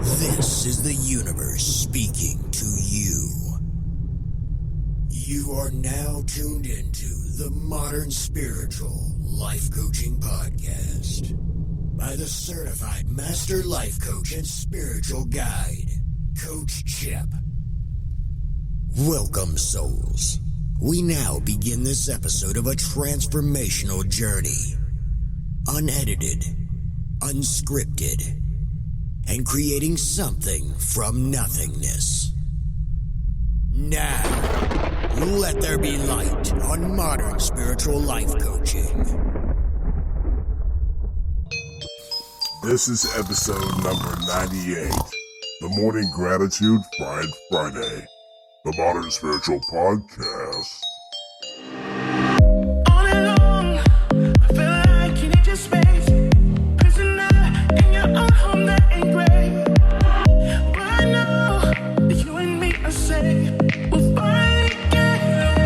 This is the universe speaking to you. You are now tuned into the Modern Spiritual Life Coaching Podcast by the certified master life coach and spiritual guide, Coach Chip. Welcome, souls. We now begin this episode of a transformational journey. Unedited, unscripted, and creating something from nothingness. Now, let there be light on Modern Spiritual Life Coaching. This is episode number 98, the Morning Gratitude Friday, the Modern Spiritual Podcast. All along, I feel like you need your space. Prisoner in your own home that ain't great. But I know that you and me are safe. We'll finally get away.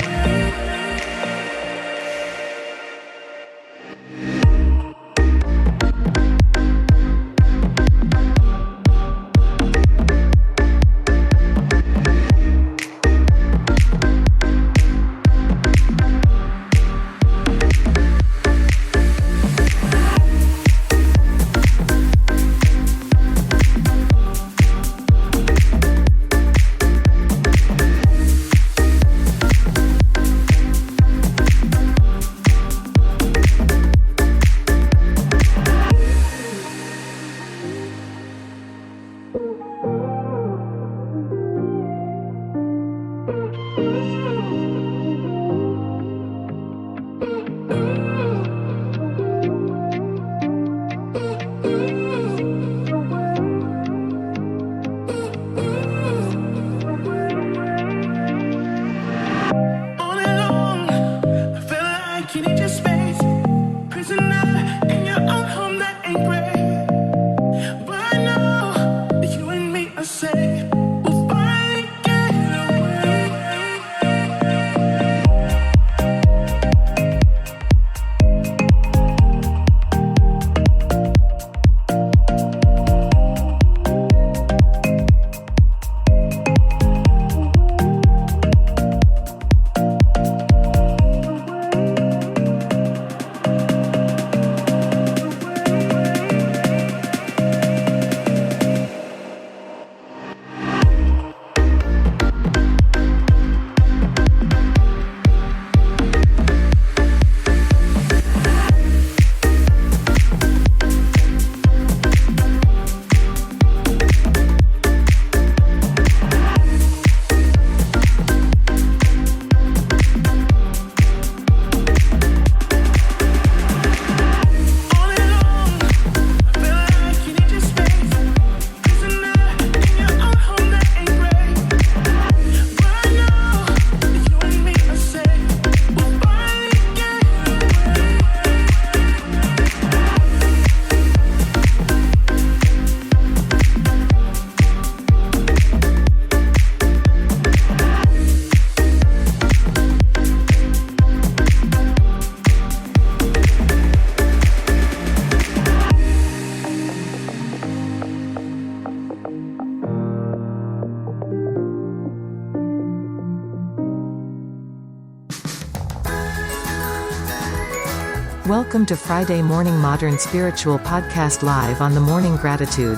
Welcome to Friday Morning Modern Spiritual Podcast live on the Morning Gratitude.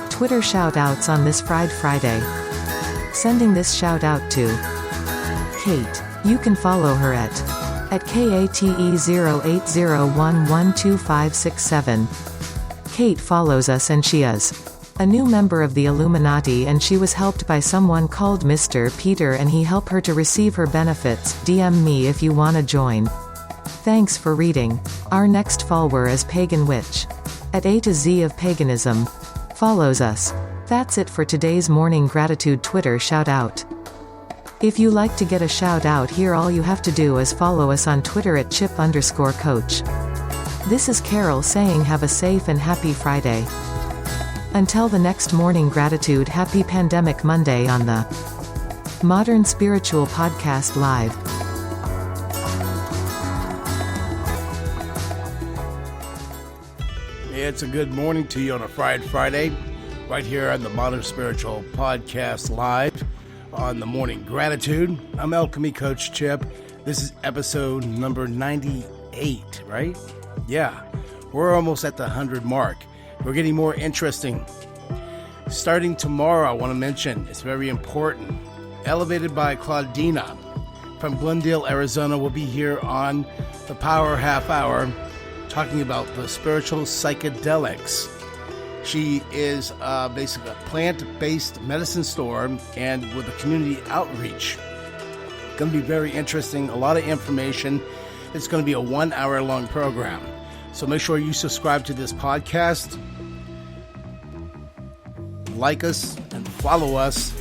Twitter shout-outs on this Friday. Sending this shout-out to Kate. You can follow her at KATE080112567. Kate follows us and she is a new member of the Illuminati, and she was helped by someone called Mr. Peter, and he helped her to receive her benefits. DM me if you wanna join. Thanks for reading. Our next follower is Pagan Witch at A to Z of Paganism. Follows us. That's it for today's Morning Gratitude Twitter shout out. If you like to get a shout out here, all you have to do is follow us on Twitter at @chip_coach. This is Carol saying have a safe and happy Friday. Until the next Morning Gratitude, happy Pandemic Monday on the Modern Spiritual Podcast Live. It's a good morning to you on a Friday. right here on the Modern Spiritual Podcast live on the Morning Gratitude. I'm Alchemy Coach Chip. This is episode number 98, right? Yeah, we're almost at the 100 mark. We're getting more interesting. Starting tomorrow, I want to mention, it's very important, Elevated by Claudina from Glendale, Arizona, will be here on the Power Half Hour talking about the spiritual psychedelics. She is basically a plant-based medicine store and with a community outreach. Going to be very interesting, a lot of information. It's going to be a 1 hour long program. So make sure you subscribe to this podcast, like us, and follow us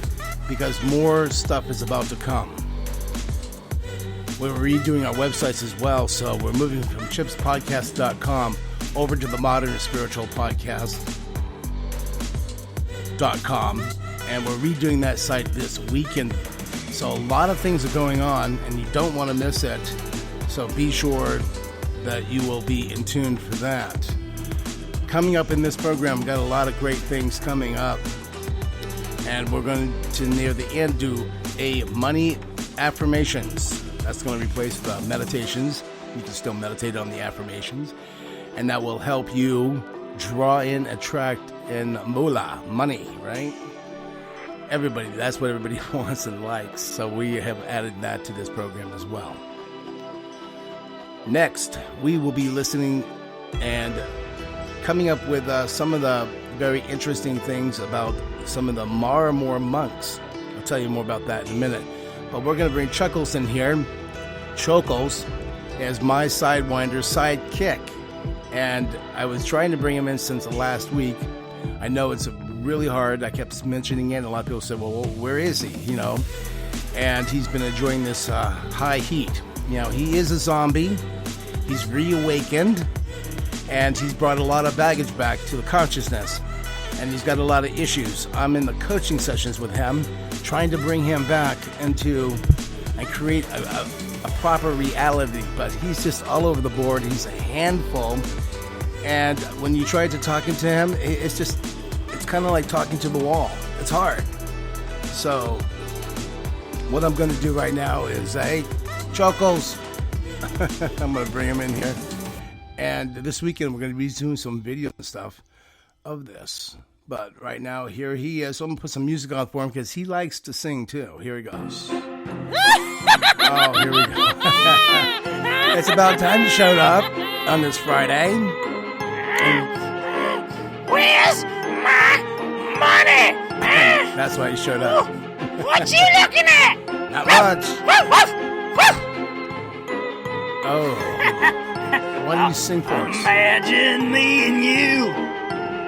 because more stuff is about to come. We're redoing our websites as well, so we're moving from chipspodcast.com over to the Modern Spiritual Podcast.com, and we're redoing that site this weekend. So a lot of things are going on, and you don't want to miss it. So be sure that you will be in tune for that. Coming up in this program, we've got a lot of great things coming up. And we're going to, near the end, do a money affirmations. That's going to replace the meditations. You can still meditate on the affirmations. And that will help you draw in, attract, and moolah, money, right? Everybody, that's what everybody wants and likes. So we have added that to this program as well. Next, we will be listening and coming up with some of the very interesting things about some of the Maramore monks. I'll tell you more about that in a minute. But we're going to bring Chokels in here. Chokels as my Sidewinder sidekick. And I was trying to bring him in since last week. I know it's really hard. I kept mentioning it. A lot of people said, well, where is he? You know, and he's been enjoying this high heat. You know, he is a zombie. He's reawakened. And he's brought a lot of baggage back to the consciousness. And he's got a lot of issues. I'm in the coaching sessions with him, trying to bring him back into and create a proper reality. But he's just all over the board. He's a handful. And when you try to talking to him, it's kind of like talking to the wall. It's hard. So what I'm going to do right now is, hey, Chokels, I'm going to bring him in here. And this weekend, we're going to be doing some video and stuff of this. But right now, here he is. So I'm going to put some music on for him because he likes to sing too. Here he goes. Oh, here we go. It's about time you showed up on this Friday. Where's my money? That's why he showed up. What you looking at? Not much. Oh. Why don't you sing for us? Imagine me and you.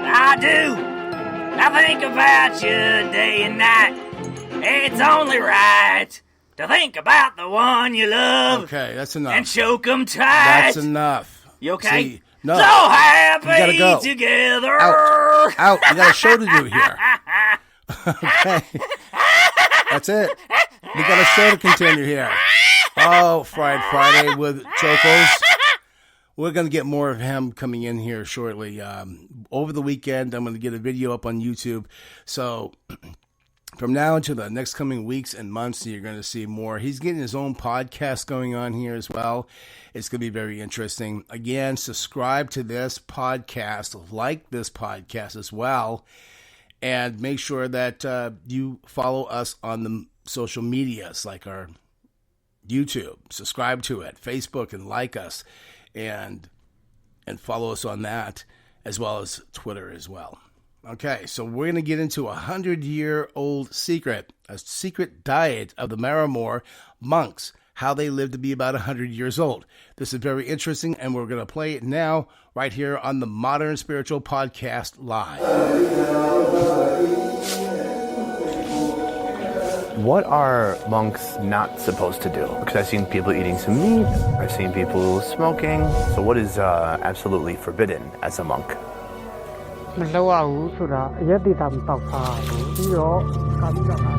I do. I think about you day and night. It's only right to think about the one you love. Okay, that's enough. And choke 'em tight. That's enough. You okay? See, no. So happy You gotta go. together. Out. You got a show to do here. Okay. That's it. We got a show to continue here. Oh, Friday with Chokels. We're going to get more of him coming in here shortly. Over the weekend, I'm going to get a video up on YouTube. So from now into the next coming weeks and months, you're going to see more. He's getting his own podcast going on here as well. It's going to be very interesting. Again, subscribe to this podcast, like this podcast as well, and make sure that you follow us on the social medias like our YouTube. Subscribe to it, Facebook, and like us. And follow us on that, as well as Twitter as well. Okay, so we're going to get into a 100-year-old secret, a secret diet of the Maramore monks, how they live to be about 100 years old. This is very interesting, and we're going to play it now right here on the Modern Spiritual Podcast Live. What are monks not supposed to do? Because I've seen people eating some meat, I've seen people smoking. So what is absolutely forbidden as a monk? မလှုပ်ရဘူးဆိုတာအရက်တိတာမတောက်ထားဘူးပြီးတော့ကာမိကတာ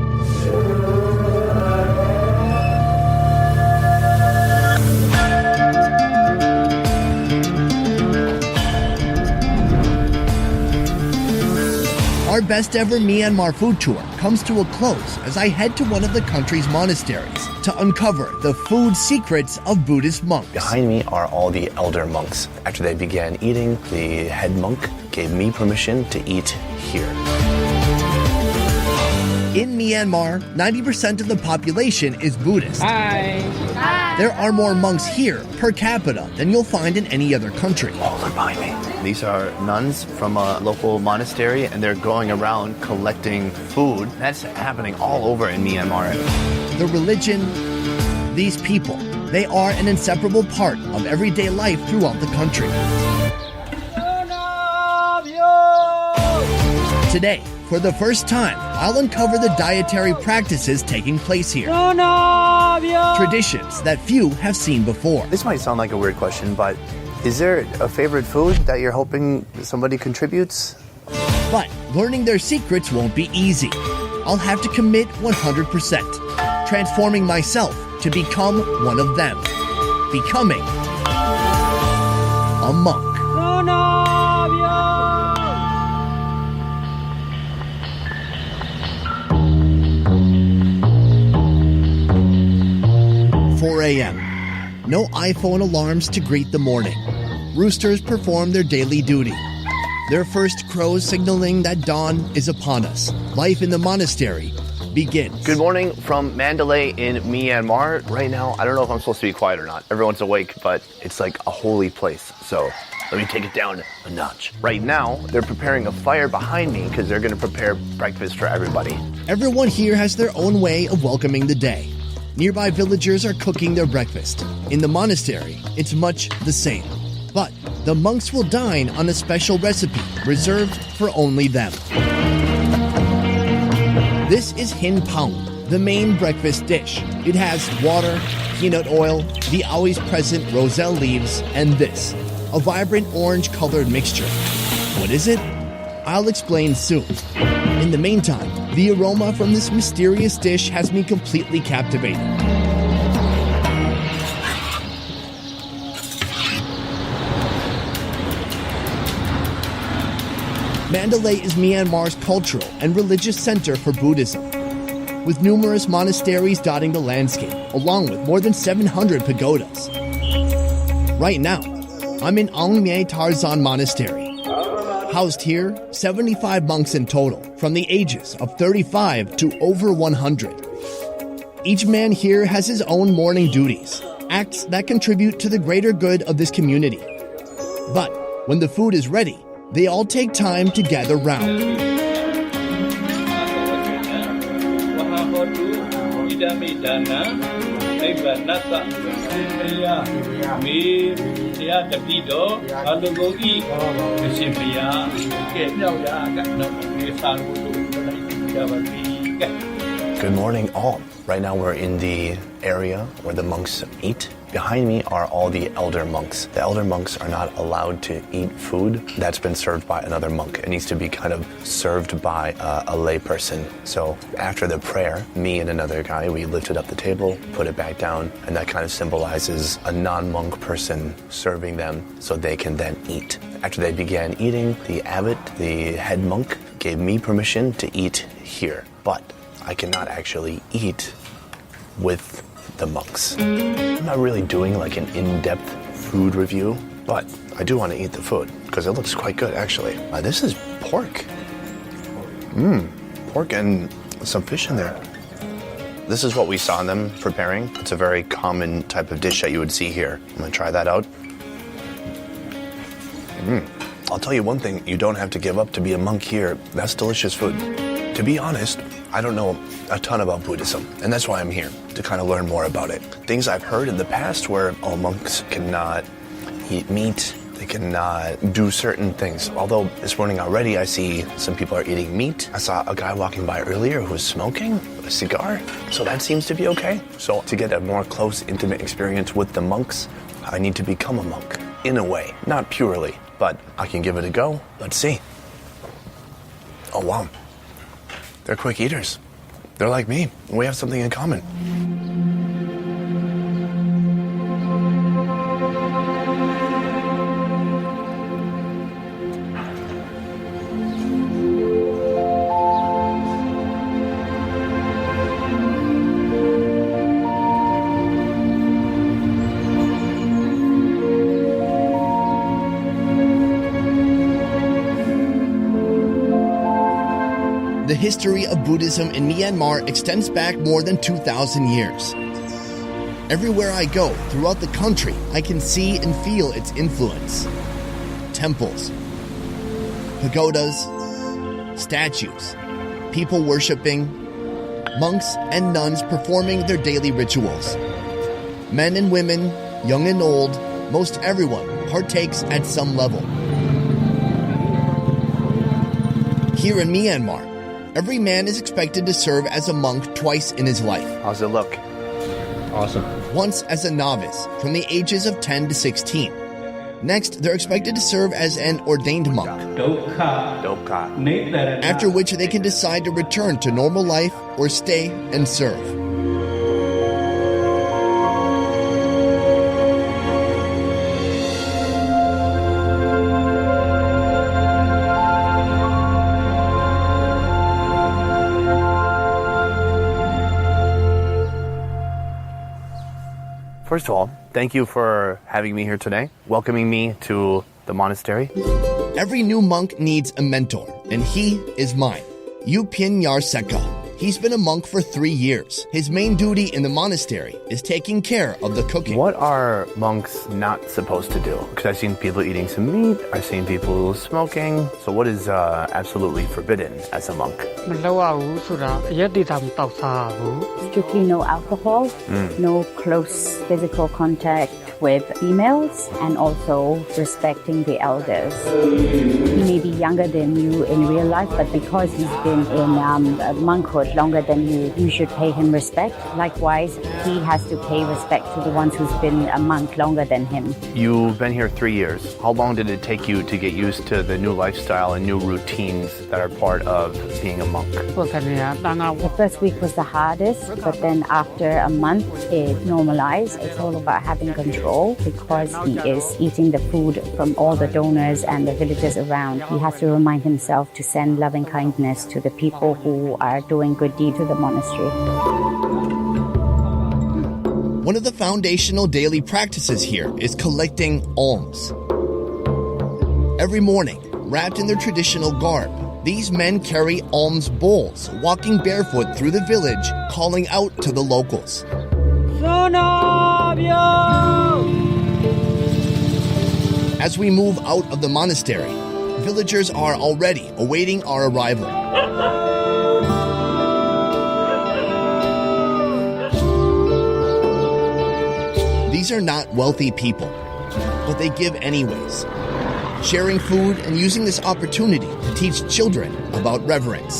All Our best ever Myanmar food tour comes to a close as I head to one of the country's monasteries to uncover the food secrets of Buddhist monks. Behind me are all the elder monks. After they began eating, the head monk gave me permission to eat here. In Myanmar, 90% of the population is Buddhist. There are more monks here per capita than you'll find in any other country. Oh, they're behind me. These are nuns from a local monastery, and they're going around collecting food. That's happening all over in Myanmar. The religion, these people, they are an inseparable part of everyday life throughout the country. Today, for the first time, I'll uncover the dietary practices taking place here. Traditions that few have seen before. This might sound like a weird question, but is there a favorite food that you're hoping somebody contributes? But learning their secrets won't be easy. I'll have to commit 100%, transforming myself to become one of them, becoming a monk. 4 a.m. No iPhone alarms to greet the morning. Roosters perform their daily duty. Their first crows signaling that dawn is upon us. Life in the monastery begins. Good morning from Mandalay in Myanmar. Right now, I don't know if I'm supposed to be quiet or not. Everyone's awake, but it's like a holy place. So let me take it down a notch. Right now, they're preparing a fire behind me because they're going to prepare breakfast for everybody. Everyone here has their own way of welcoming the day. Nearby villagers are cooking their breakfast. In the monastery, it's much the same. But the monks will dine on a special recipe reserved for only them. This is hin paung, the main breakfast dish. It has water, peanut oil, the always present roselle leaves, and this, a vibrant orange-colored mixture. What is it? I'll explain soon. In the meantime, the aroma from this mysterious dish has me completely captivated. Mandalay is Myanmar's cultural and religious center for Buddhism, with numerous monasteries dotting the landscape, along with more than 700 pagodas. Right now, I'm in Alchemy Tarzan Monastery. Housed here, 75 monks in total, from the ages of 35 to over 100. Each man here has his own morning duties, acts that contribute to the greater good of this community. But when the food is ready, they all take time to gather round. Good morning, all. Right now we're in the area where the monks eat. Behind me are all the elder monks. The elder monks are not allowed to eat food that's been served by another monk. It needs to be kind of served by a lay person. So after the prayer, me and another guy, we lifted up the table, put it back down, and that kind of symbolizes a non-monk person serving them so they can then eat. After they began eating, the abbot, the head monk, gave me permission to eat here. But I cannot actually eat with the monks. I'm not really doing like an in-depth food review, but I do want to eat the food because it looks quite good actually. This is pork. Pork and some fish in there. This is what we saw them preparing. It's a very common type of dish that you would see here. I'm gonna try that out. I'll tell you one thing, you don't have to give up to be a monk here. That's delicious food. To be honest, I don't know a ton about Buddhism, and that's why I'm here, to kind of learn more about it. Things I've heard in the past where, monks cannot eat meat, they cannot do certain things. Although this morning already I see some people are eating meat. I saw a guy walking by earlier who was smoking a cigar, so that seems to be okay. So to get a more close, intimate experience with the monks, I need to become a monk, in a way, not purely, but I can give it a go. Let's see. Oh, wow. They're quick eaters. They're like me. We have something in common. history of Buddhism in Myanmar extends back more than 2,000 years. Everywhere I go throughout the country, I can see and feel its influence. Temples, pagodas, statues, people worshiping, monks and nuns performing their daily rituals. Men and women, young and old, most everyone partakes at some level. Here in Myanmar, every man is expected to serve as a monk twice in his life. How's it look? Awesome. Once as a novice, from the ages of 10 to 16. Next, they're expected to serve as an ordained monk, after which they can decide to return to normal life or stay and serve. First of all, thank you for having me here today, welcoming me to the monastery. Every new monk needs a mentor, and he is mine, U Pin Yar Seka. He's been a monk for 3 years. His main duty in the monastery is taking care of the cooking. What are monks not supposed to do? Because I've seen people eating some meat, I've seen people smoking. So what is absolutely forbidden as a monk? မလုပ်ရဘူးဆိုတာအရက်တိတာမတောက်စားဘူး Strictly no alcohol, no close physical contact with females, and also respecting the elders. He may be younger than you in real life, but because he's been in monkhood longer than you, you should pay him respect. Likewise, he has to pay respect to the ones who's been a monk longer than him. You've been here 3 years. How long did it take you to get used to the new lifestyle and new routines that are part of being a monk? พวกกันเนี่ยต่างเอา The first week was the hardest, but then after a month, it normalized. It's all about having control because he is eating the food from all the donors and the villagers around. He has to remind himself to send loving kindness to the people who are doing good deeds to the monastery. One of the foundational daily practices here is collecting alms. Every morning, wrapped in their traditional garb, these men carry alms bowls, walking barefoot through the village, calling out to the locals. As we move out of the monastery, villagers are already awaiting our arrival. These are not wealthy people, but they give anyways, sharing food and using this opportunity to teach children about reverence.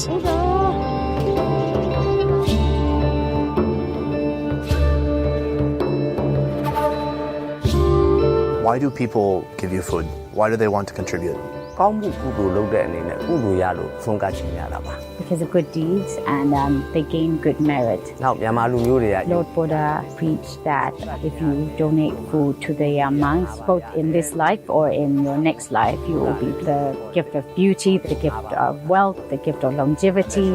Why do people give you food? Why do they want to contribute? ကောင်းမှုကုသိုလ်လုပ်တဲ့အနေနဲ့ကုသိုလ်ရလို့ဆုံးကချင်ရတာပါ Because of good deeds and they gain good merit. နောက်မြန်မာလူမျိုးတွေက Lord Buddha preached that if you donate food to the monks, both in this life or in your next life, you will be the gift of beauty, the gift of wealth, the gift of longevity,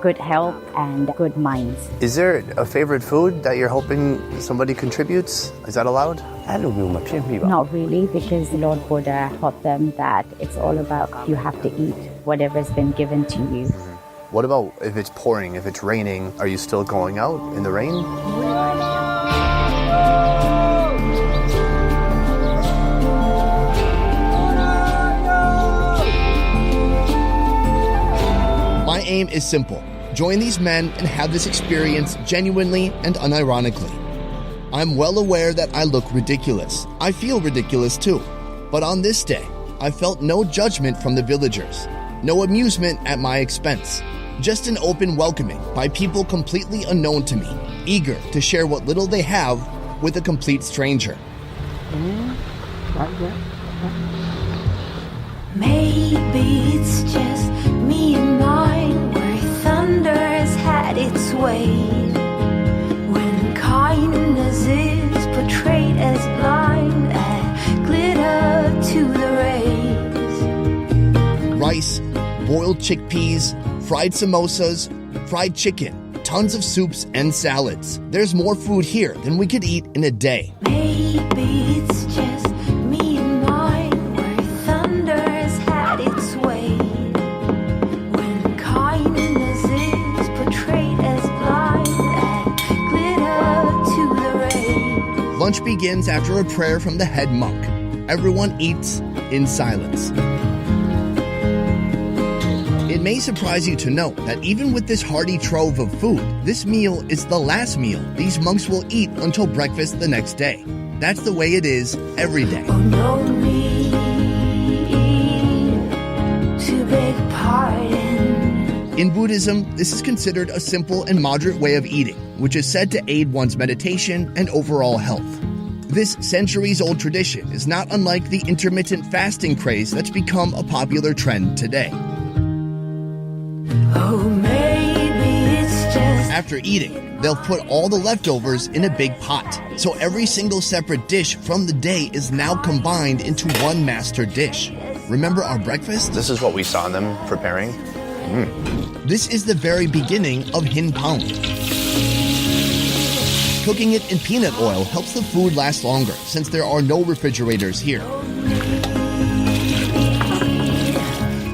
good health, and good minds. Is there a favorite food that you're hoping somebody contributes? Is that allowed? အဲ့လိုမျိုးမဖြစ်မိပါ Not really, because Lord Buddha taught them that it's all about you have to eat whatever's been given to you. What about if it's pouring, if it's raining? Are you still going out in the rain? My aim is simple. Join these men and have this experience genuinely and unironically. I'm well aware that I look ridiculous. I feel ridiculous too. But on this day, I felt no judgment from the villagers, no amusement at my expense, just an open welcoming by people completely unknown to me, eager to share what little they have with a complete stranger. Maybe it's just me and mine, where thunder has had its way, when kindness is portrayed as blind and glitter to the rays. Rice, boiled chickpeas, fried samosas, fried chicken, tons of soups and salads. There's more food here than we could eat in a day. Maybe it's just me and mine, where thunder has had its way, when kindness Lunch begins after a prayer from the head monk. Everyone eats in silence. It may surprise you to know that even with this hearty trove of food, this meal is the last meal these monks will eat until breakfast the next day. That's the way it is every day. Oh, no need to beg pardon. In Buddhism, this is considered a simple and moderate way of eating, which is said to aid one's meditation and overall health. This centuries-old tradition is not unlike the intermittent fasting craze that's become a popular trend today. Oh, maybe it's just... After eating, they'll put all the leftovers in a big pot, so every single separate dish from the day is now combined into one master dish. Remember our breakfast? This is what we saw them preparing. This is the very beginning of hin paung. Cooking it in peanut oil helps the food last longer since there are no refrigerators here.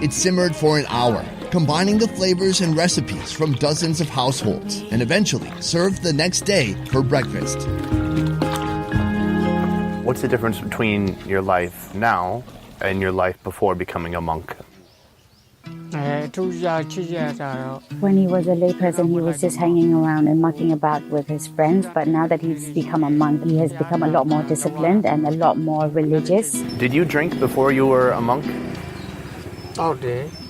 It's simmered for an hour, combining the flavors and recipes from dozens of households, and eventually served the next day for breakfast. What's the difference between your life now and your life before becoming a monk? When When he was a layperson, he was just hanging around and mucking about with his friends. But now that he's become a monk, he has become a lot more disciplined and a lot more religious. Did you drink before you were a monk?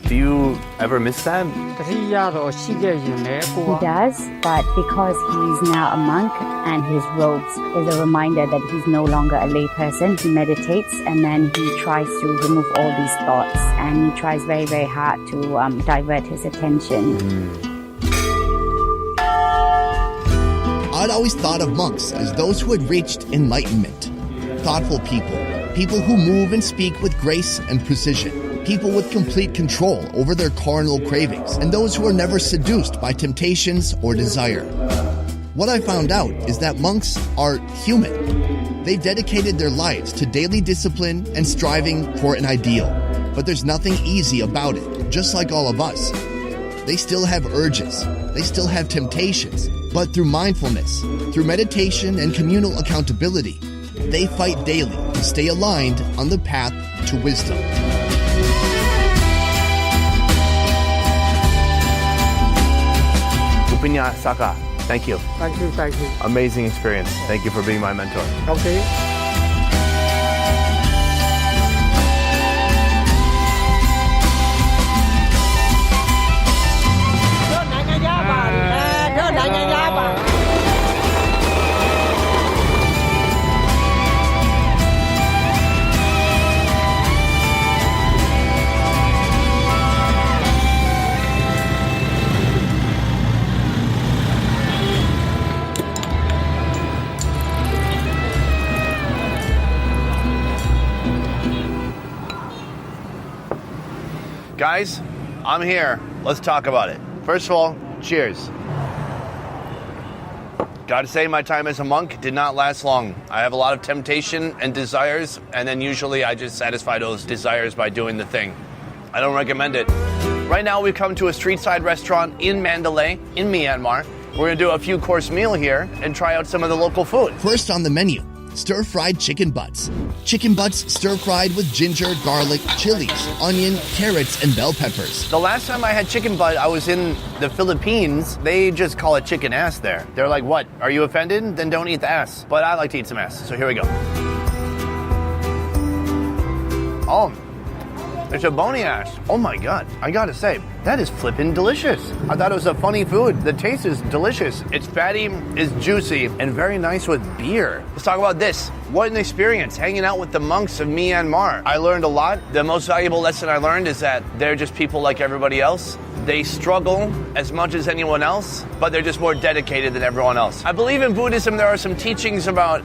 Do you ever miss that? He does, but because he's now a monk and his robes is a reminder that he's no longer a layperson, he meditates and then he tries to remove all these thoughts and he tries very, very hard to divert his attention. I'd always thought of monks as those who had reached enlightenment. Thoughtful people who move and speak with grace and precision. People with complete control over their carnal cravings, and those who are never seduced by temptations or desire. What I found out is that monks are human. They've dedicated their lives to daily discipline and striving for an ideal. But there's nothing easy about it, just like all of us. They still have urges, they still have temptations, but through mindfulness, through meditation and communal accountability, they fight daily to stay aligned on the path to wisdom. Upinya Saka, thank you. Thank you. Amazing experience. Thank you for being my mentor. Okay. Guys, I'm here. Let's talk about it. First of all, cheers. Gotta say, my time as a monk did not last long. I have a lot of temptation and desires, and then usually I just satisfy those desires by doing the thing. I don't recommend it. Right now we've come to a street-side restaurant in Mandalay, in Myanmar. We're gonna do a few course meal here and try out some of the local food. First on the menu, stir-fried chicken butts. Chicken butts stir-fried with ginger, garlic, chilies, onion, carrots, and bell peppers. The last time I had chicken butt, I was in the Philippines. They just call it chicken ass there. They're like, what? Are you offended? Then don't eat the ass. But I like to eat some ass, so here we go. Oh, it's a bony ass. Oh my God, I gotta say, that is flippin' delicious. I thought it was a funny food. The taste is delicious. It's fatty, it's juicy, and very nice with beer. Let's talk about this. What an experience hanging out with the monks of Myanmar. I learned a lot. The most valuable lesson I learned is that they're just people like everybody else. They struggle as much as anyone else, but they're just more dedicated than everyone else. I believe in Buddhism there are some teachings about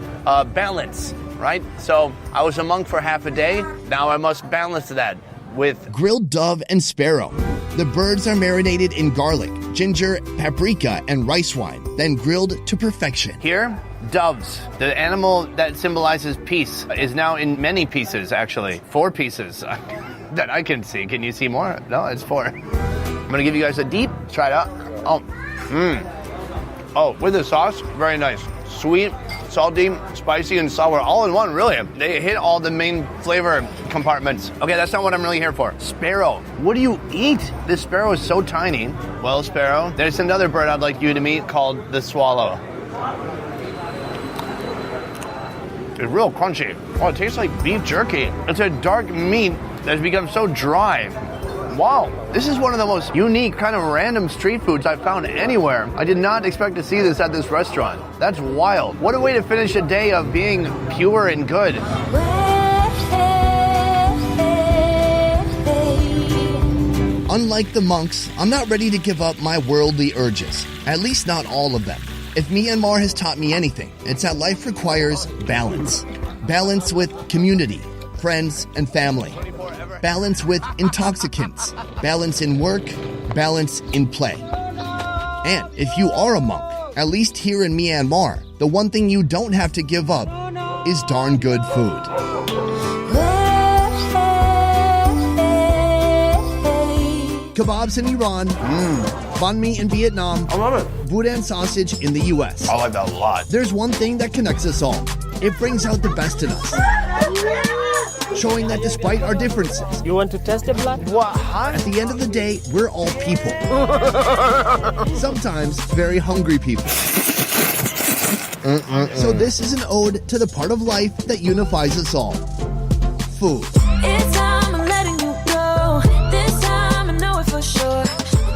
balance, right? So I was a monk for half a day. Now I must balance that with grilled dove and sparrow. The birds are marinated in garlic, ginger, paprika, and rice wine, then grilled to perfection. Here, doves. The animal that symbolizes peace is now in many pieces, actually. 4 pieces that I can see. Can you see more? No, it's 4. I'm gonna give you guys a deep. Try it out. Oh, with the sauce, very nice. Sweet, salty, spicy, and sour all in one, really. They hit all the main flavor compartments. Okay, that's not what I'm really here for. Sparrow. What do you eat? This sparrow is so tiny. Well, sparrow, there's another bird I'd like you to meet called the swallow. It's real crunchy. Oh, it tastes like beef jerky. It's a dark meat that's become so dry. Wow, this is one of the most unique kind of random street foods I've found anywhere. I did not expect to see this at this restaurant. That's wild. What a way to finish a day of being pure and good. Unlike the monks, I'm not ready to give up my worldly urges. At least not all of them. If Myanmar has taught me anything, it's that life requires balance. Balance with community, friends, and family. Balance with intoxicants. Balance in work. Balance in play. And if you are a monk, at least here in Myanmar, the one thing you don't have to give up is darn good food. Kebabs in Iran, banh mi in Vietnam, I love it. boudin sausage in the US. I like that a lot. There's one thing that connects us all. It brings out the best in us. Showing that despite our differences, You want to test the blood? What? Huh? at the end of the day, we're all people. Sometimes very hungry people. So this is an ode to the part of life that unifies us all. Food. It's time I'm letting you go. This time I know it for sure.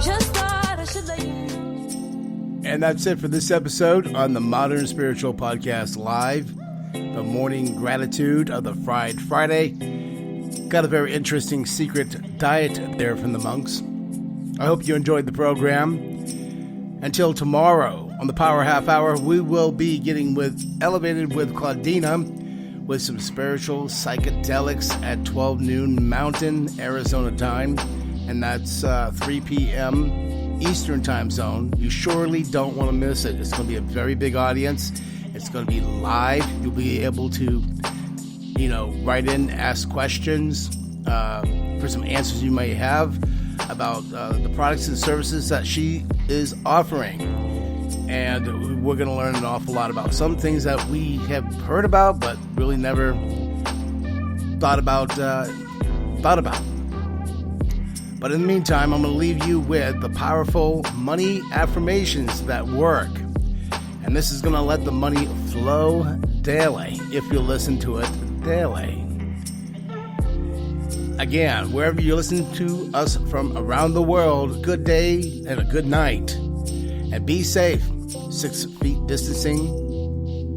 Just thought I should let you know. And that's it for this episode on the Modern Spiritual Podcast Live. The morning gratitude of the Fried Friday. Got a very interesting secret diet there from the monks. I hope you enjoyed the program. Until tomorrow on the Power Half Hour, we will be getting elevated with Claudina with some spiritual psychedelics at 12 noon Mountain, Arizona time. And that's 3 p.m. Eastern time zone. You surely don't want to miss it. It's going to be a very big audience. It's going to be live. You'll be able to, write in, ask questions for some answers you may have about the products and services that she is offering. And we're going to learn an awful lot about some things that we have heard about, but really never thought about. But in the meantime, I'm going to leave you with the powerful money affirmations that work. And this is going to let the money flow daily if you listen to it daily. Again, wherever you listen to us from around the world, good day and a good night. And be safe. 6 feet distancing.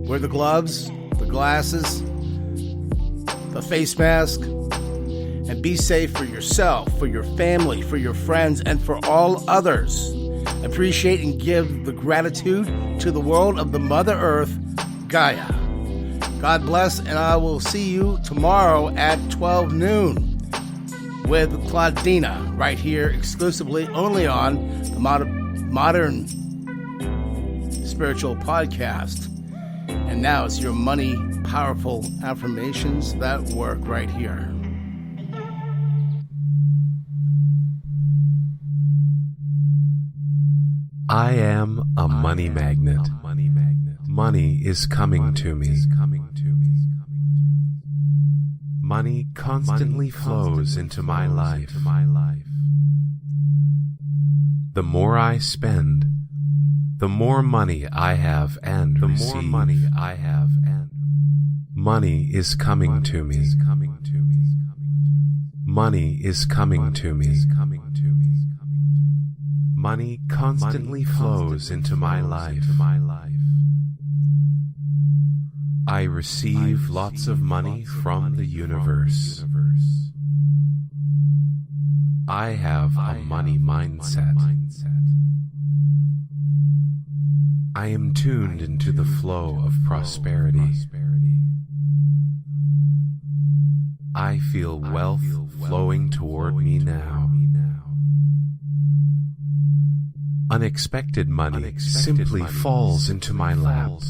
Wear the gloves, the glasses, the face mask. And be safe for yourself, for your family, for your friends, and for all others. Appreciate and give the gratitude to the world of the Mother Earth, Gaia. God bless, and I will see you tomorrow at 12 noon with Claudina, right here exclusively only on the Modern Spiritual Podcast. And now it's your money powerful affirmations that work right here. I am a money magnet. Money is coming to me. Money constantly flows into my life. The more I spend, the more money I have and receive. Money is coming to me. Money is coming to me. Money constantly flows into my life. I receive lots of money from the universe. I have a money mindset. I am tuned into the flow of prosperity. I feel wealth flowing toward me now. Unexpected money simply falls into my lap.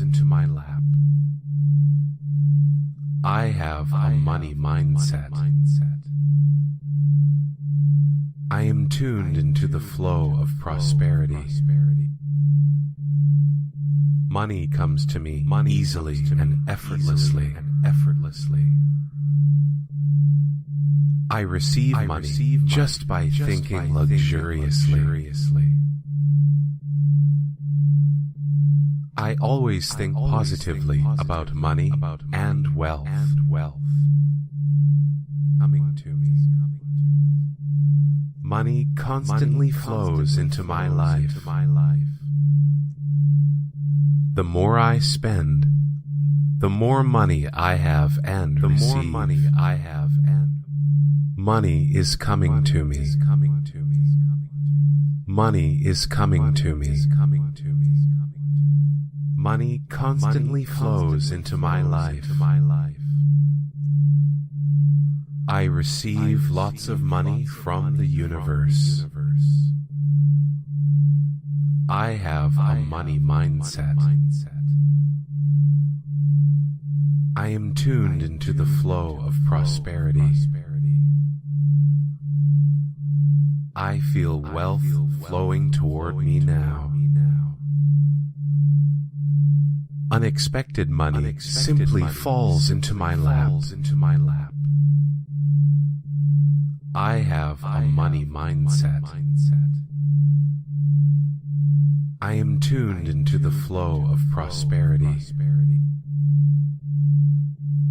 I have a money mindset. I am tuned into the flow of prosperity. Money comes to me easily and effortlessly. I receive money just by thinking luxuriously. I always think positively about money and wealth. Coming to me. Money constantly flows into my life. The more I spend, the more money I have and receive. Money is coming to me. Money is coming to me. Money constantly flows into my life. I receive lots of money from the universe. I have a money mindset. I am tuned into the flow of prosperity. I feel wealth flowing toward me now. Unexpected money simply falls into my lap. I have a money mindset. I am tuned into the flow of prosperity.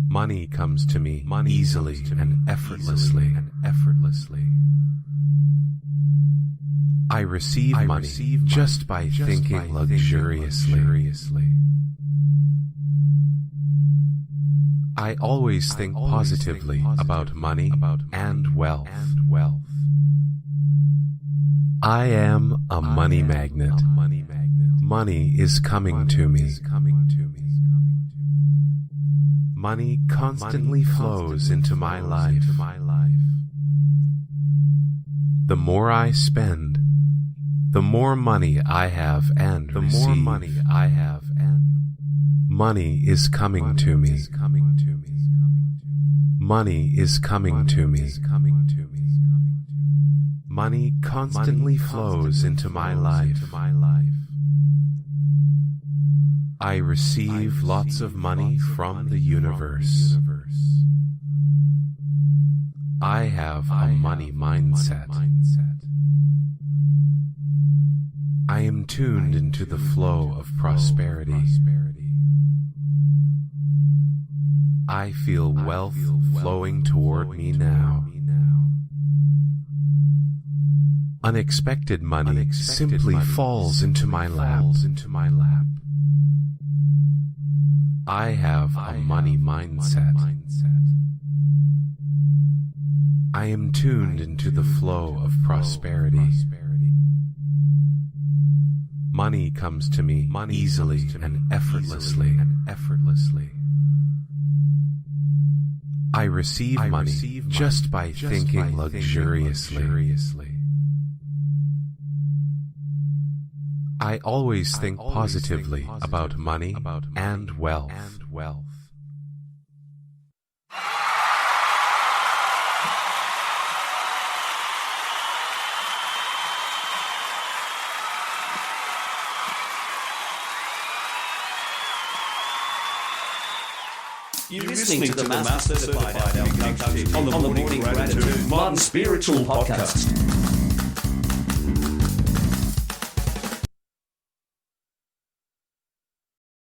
Money comes to me easily and effortlessly. I receive money just by thinking luxuriously. I always think positively about money and wealth. I am a money magnet. Money is coming to me. Money constantly flows into my life. The more I spend, the more money I have and receive. Money is coming to me. Money is coming to me. Money constantly flows into my life. I receive lots of money from the universe. I have a money mindset. I am tuned into the flow of prosperity. I feel wealth flowing toward me now. Unexpected money simply falls into my lap. I have a money mindset. I am tuned into the flow of prosperity. Money comes to me easily and effortlessly. I receive money just by thinking luxuriously. I always think positively about money and wealth. You're listening to the Master Certified Alchemy on the Morning Gratitude Modern Spiritual Podcast.